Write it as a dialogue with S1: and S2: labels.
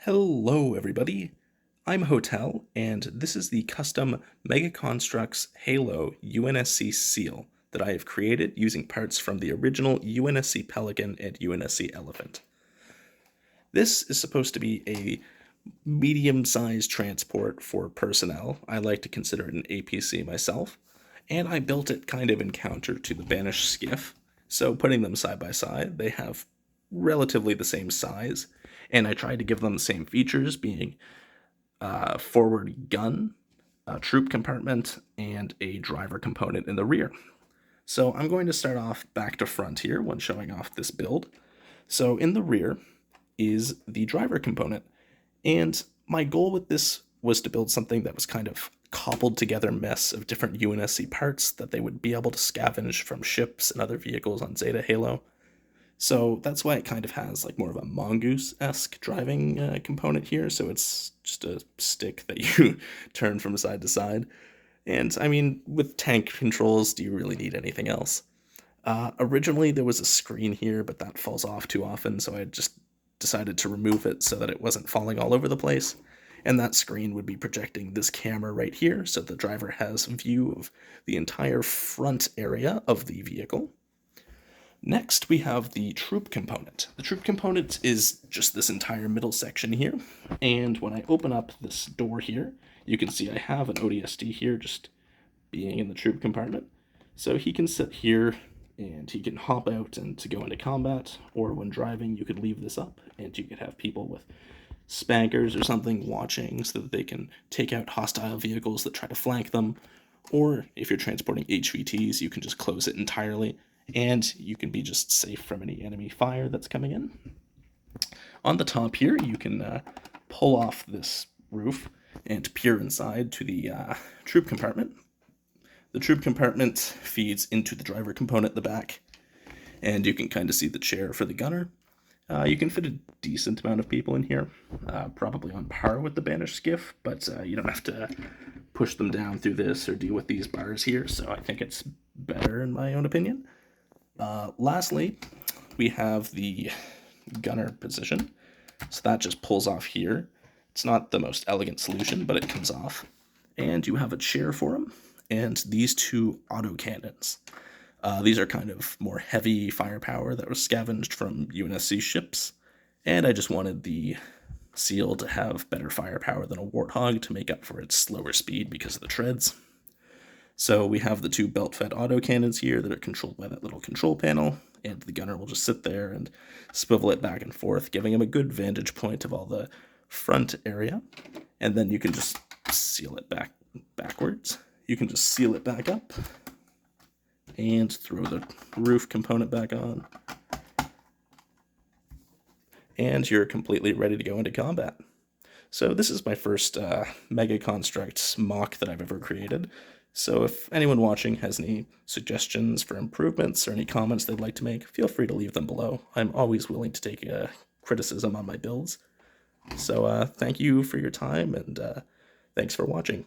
S1: Hello, everybody. I'm Hotel, and this is the custom Mega Construx Halo UNSC Seal that I have created using parts from the original UNSC Pelican and UNSC Elephant. This is supposed to be a medium-sized transport for personnel. I like to consider it an APC myself, and I built it kind of in counter to the Banished skiff. So putting them side by side, they have relatively the same size, and I tried to give them the same features, being forward gun, a troop compartment, and a driver component in the rear. So I'm going to start off back to front here when showing off this build. So in the rear is the driver component, and my goal with this was to build something that was kind of cobbled together mess of different UNSC parts that they would be able to scavenge from ships and other vehicles on Zeta Halo. So that's why it kind of has like more of a mongoose-esque driving component here. So it's just a stick that you turn from side to side. And I mean, with tank controls, do you really need anything else? Originally, there was a screen here, but that falls off too often, so I just decided to remove it so that it wasn't falling all over the place. And that screen would be projecting this camera right here, so the driver has view of the entire front area of the vehicle. Next, we have the troop component. The troop component is just this entire middle section here, and when I open up this door here, you can see I have an ODST here just being in the troop compartment. So he can sit here, and he can hop out and to go into combat, or when driving, you could leave this up, and you could have people with spankers or something watching so that they can take out hostile vehicles that try to flank them, or if you're transporting HVTs, you can just close it entirely, and you can be just safe from any enemy fire that's coming in. On the top here, you can pull off this roof and peer inside to the troop compartment. The troop compartment feeds into the driver component at the back, and you can kind of see the chair for the gunner. You can fit a decent amount of people in here, probably on par with the Banished skiff, but you don't have to push them down through this or deal with these bars here, so I think it's better in my own opinion. Lastly, we have the gunner position. So that just pulls off here. It's not the most elegant solution, but it comes off. And you have a chair for him, and these two autocannons. These are kind of more heavy firepower that was scavenged from UNSC ships, and I just wanted the Seal to have better firepower than a Warthog to make up for its slower speed because of the treads. So we have the two belt-fed autocannons here that are controlled by that little control panel, and the gunner will just sit there and swivel it back and forth, giving him a good vantage point of all the front area. And then you can just seal it backwards. You can just seal it back up and throw the roof component back on. And you're completely ready to go into combat. So this is my first Mega Construx MOC that I've ever created. So if anyone watching has any suggestions for improvements or any comments they'd like to make, feel free to leave them below. I'm always willing to take criticism on my builds. So thank you for your time, and thanks for watching.